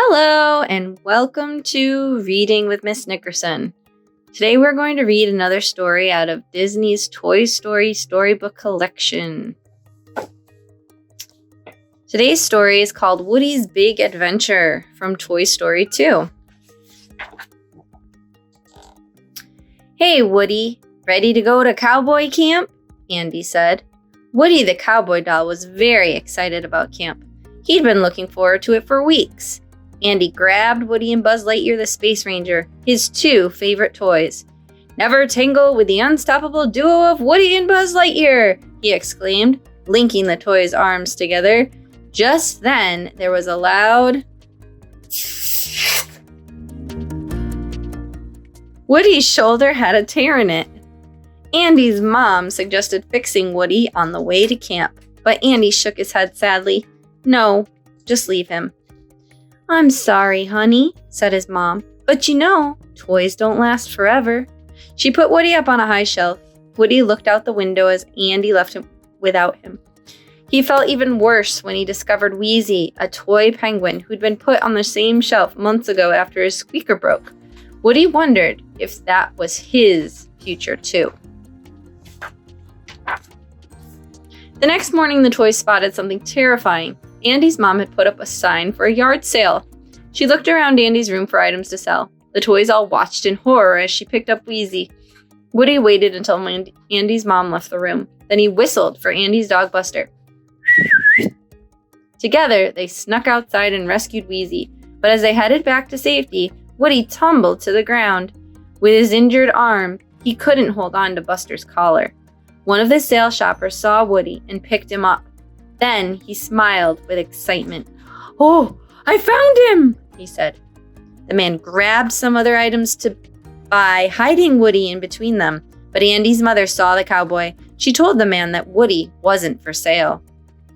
Hello, and welcome to Reading with Miss Nickerson. Today we're going to read another story out of Disney's Toy Story storybook collection. Today's story is called Woody's Big Adventure from Toy Story 2. Hey, Woody, ready to go to Cowboy Camp? Andy said. Woody the cowboy doll was very excited about camp. He'd been looking forward to it for weeks. Andy grabbed Woody and Buzz Lightyear the Space Ranger, his two favorite toys. Never tangle with the unstoppable duo of Woody and Buzz Lightyear, he exclaimed, linking the toys' arms together. Just then, there was a loud... Woody's shoulder had a tear in it. Andy's mom suggested fixing Woody on the way to camp, but Andy shook his head sadly. No, just leave him. I'm sorry, honey, said his mom, but you know, toys don't last forever. She put Woody up on a high shelf. Woody looked out the window as Andy left him without him. He felt even worse when he discovered Wheezy, a toy penguin who'd been put on the same shelf months ago after his squeaker broke. Woody wondered if that was his future too. The next morning, the toys spotted something terrifying. Andy's mom had put up a sign for a yard sale. She looked around Andy's room for items to sell. The toys all watched in horror as she picked up Wheezy. Woody waited until Andy's mom left the room. Then he whistled for Andy's dog Buster. Together, they snuck outside and rescued Wheezy. But as they headed back to safety, Woody tumbled to the ground. With his injured arm, he couldn't hold on to Buster's collar. One of the sale shoppers saw Woody and picked him up. Then he smiled with excitement. Oh, I found him, he said. The man grabbed some other items to buy, hiding Woody in between them. But Andy's mother saw the cowboy. She told the man that Woody wasn't for sale.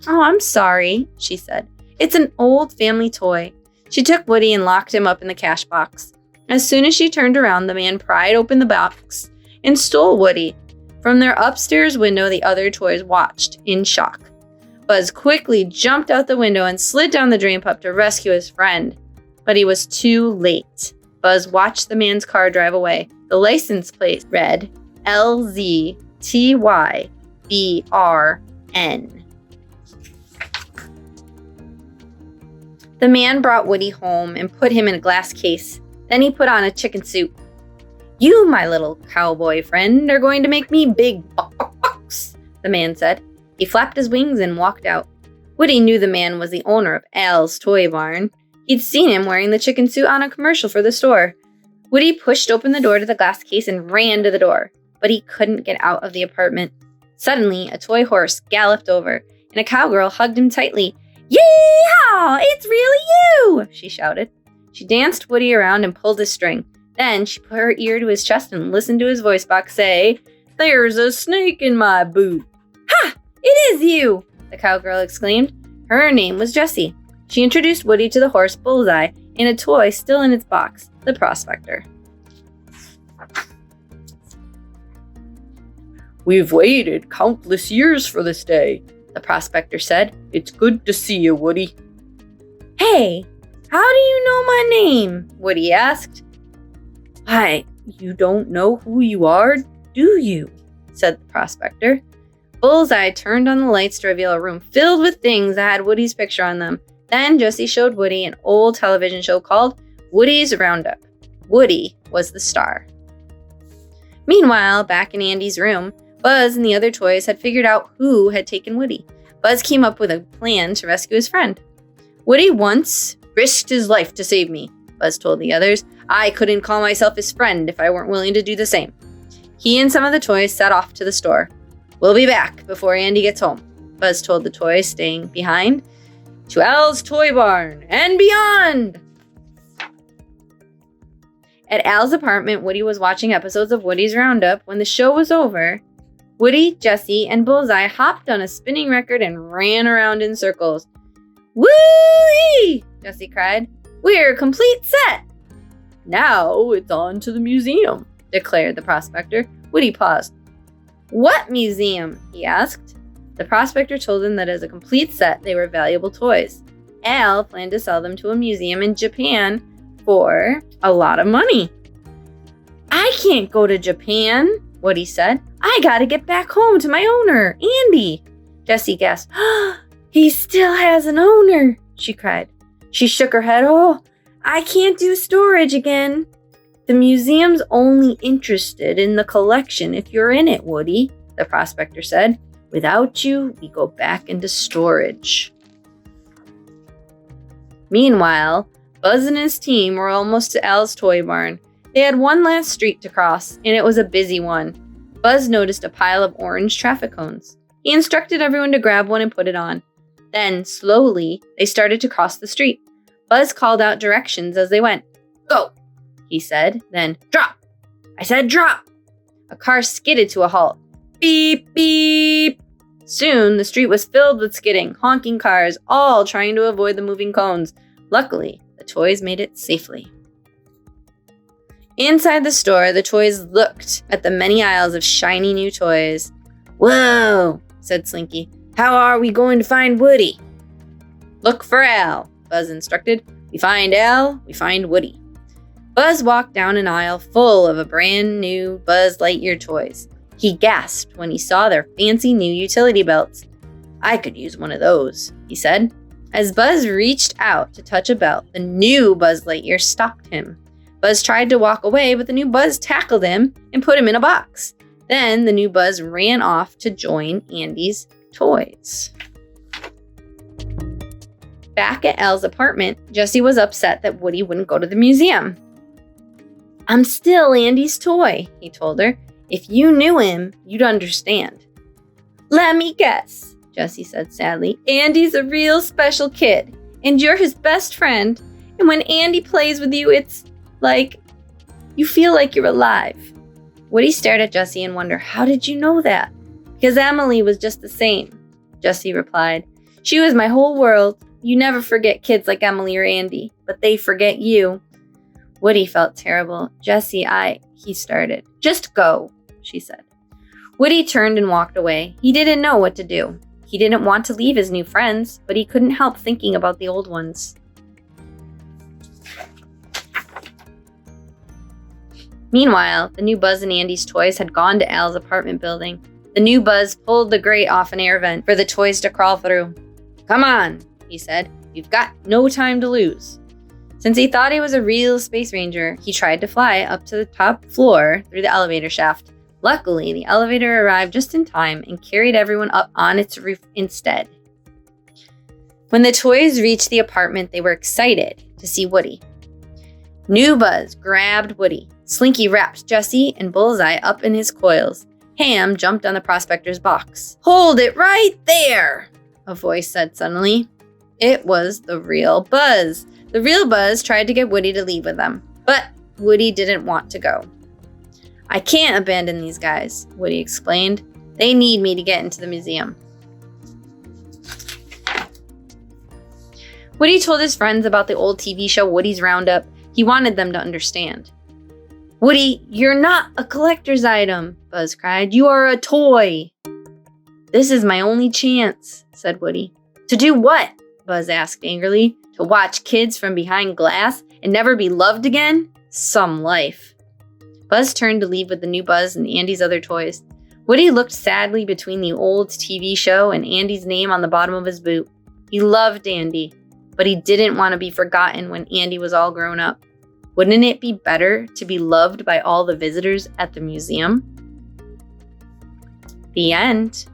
Oh, I'm sorry, she said. It's an old family toy. She took Woody and locked him up in the cash box. As soon as she turned around, the man pried open the box and stole Woody. From their upstairs window, the other toys watched in shock. Buzz quickly jumped out the window and slid down the drain pipe to rescue his friend. But he was too late. Buzz watched the man's car drive away. The license plate read LZTYBRN. The man brought Woody home and put him in a glass case. Then he put on a chicken suit. You, my little cowboy friend, are going to make me big bucks, the man said. He flapped his wings and walked out. Woody knew the man was the owner of Als Toy Barn. He'd seen him wearing the chicken suit on a commercial for the store. Woody pushed open the door to the glass case and ran to the door, but he couldn't get out of the apartment. Suddenly, a toy horse galloped over, and a cowgirl hugged him tightly. Yee-haw! It's really you! She shouted. She danced Woody around and pulled his string. Then she put her ear to his chest and listened to his voice box say, There's a snake in my boot. Ha! It is you! The cowgirl exclaimed. Her name was Jessie. She introduced Woody to the horse Bullseye and a toy still in its box, the Prospector. We've waited countless years for this day, the Prospector said. It's good to see you, Woody. Hey, how do you know my name? Woody asked. Why, you don't know who you are, do you? Said the Prospector. Bullseye turned on the lights to reveal a room filled with things that had Woody's picture on them. Then Jessie showed Woody an old television show called Woody's Roundup. Woody was the star. Meanwhile, back in Andy's room, Buzz and the other toys had figured out who had taken Woody. Buzz came up with a plan to rescue his friend. Woody once risked his life to save me, Buzz told the others. I couldn't call myself his friend if I weren't willing to do the same. He and some of the toys set off to the store. We'll be back before Andy gets home, Buzz told the toys staying behind. To Als Toy Barn and beyond! At Al's apartment, Woody was watching episodes of Woody's Roundup. When the show was over, Woody, Jessie, and Bullseye hopped on a spinning record and ran around in circles. Woo-hee! Jessie cried. We're a complete set! Now it's on to the museum, declared the Prospector. Woody paused. What museum? He asked. The Prospector told him that as a complete set, they were valuable toys. Al planned to sell them to a museum in Japan for a lot of money. I can't go to Japan, Woody said. I gotta get back home to my owner, Andy. Jessie gasped. He still has an owner, she cried. She shook her head. Oh, I can't do storage again. The museum's only interested in the collection if you're in it, Woody, the prospector said. Without you, we go back into storage. Meanwhile, Buzz and his team were almost to Al's Toy Barn. They had one last street to cross, and it was a busy one. Buzz noticed a pile of orange traffic cones. He instructed everyone to grab one and put it on. Then, slowly, they started to cross the street. Buzz called out directions as they went. Go, he said. Then, drop. I said drop. A car skidded to a halt. Beep, beep. Soon, the street was filled with skidding, honking cars, all trying to avoid the moving cones. Luckily, the toys made it safely. Inside the store, the toys looked at the many aisles of shiny new toys. Whoa, said Slinky. How are we going to find Woody? Look for Al, Buzz instructed. We find Al, we find Woody. Buzz walked down an aisle full of a brand new Buzz Lightyear toys. He gasped when he saw their fancy new utility belts. I could use one of those, he said. As Buzz reached out to touch a belt, the new Buzz Lightyear stopped him. Buzz tried to walk away, but the new Buzz tackled him and put him in a box. Then the new Buzz ran off to join Andy's toys. Back at Al's apartment, Jessie was upset that Woody wouldn't go to the museum. I'm still Andy's toy, he told her. If you knew him, you'd understand. Let me guess, Jessie said sadly. Andy's a real special kid, and you're his best friend. And when Andy plays with you, it's like you feel like you're alive. Woody stared at Jessie and wondered, how did you know that? Because Emily was just the same, Jessie replied. She was my whole world. You never forget kids like Emily or Andy, but they forget you. Woody felt terrible. Jessie, he started. Just go, she said. Woody turned and walked away. He didn't know what to do. He didn't want to leave his new friends, but he couldn't help thinking about the old ones. Meanwhile, the new Buzz and Andy's toys had gone to Al's apartment building. The new Buzz pulled the grate off an air vent for the toys to crawl through. Come on, he said. You've got no time to lose. Since he thought he was a real space ranger, he tried to fly up to the top floor through the elevator shaft. Luckily, the elevator arrived just in time and carried everyone up on its roof instead. When the toys reached the apartment, they were excited to see Woody. New Buzz grabbed Woody. Slinky wrapped Jessie and Bullseye up in his coils. Ham jumped on the prospector's box. Hold it right there, a voice said suddenly. It was the real Buzz. The real Buzz tried to get Woody to leave with them, but Woody didn't want to go. I can't abandon these guys, Woody explained. They need me to get into the museum. Woody told his friends about the old TV show Woody's Roundup. He wanted them to understand. Woody, you're not a collector's item, Buzz cried. You are a toy. This is my only chance, said Woody. To do what? Buzz asked angrily. To watch kids from behind glass and never be loved again? Some life. Buzz turned to leave with the new Buzz and Andy's other toys. Woody looked sadly between the old TV show and Andy's name on the bottom of his boot. He loved Andy, but he didn't want to be forgotten when Andy was all grown up. Wouldn't it be better to be loved by all the visitors at the museum? The end.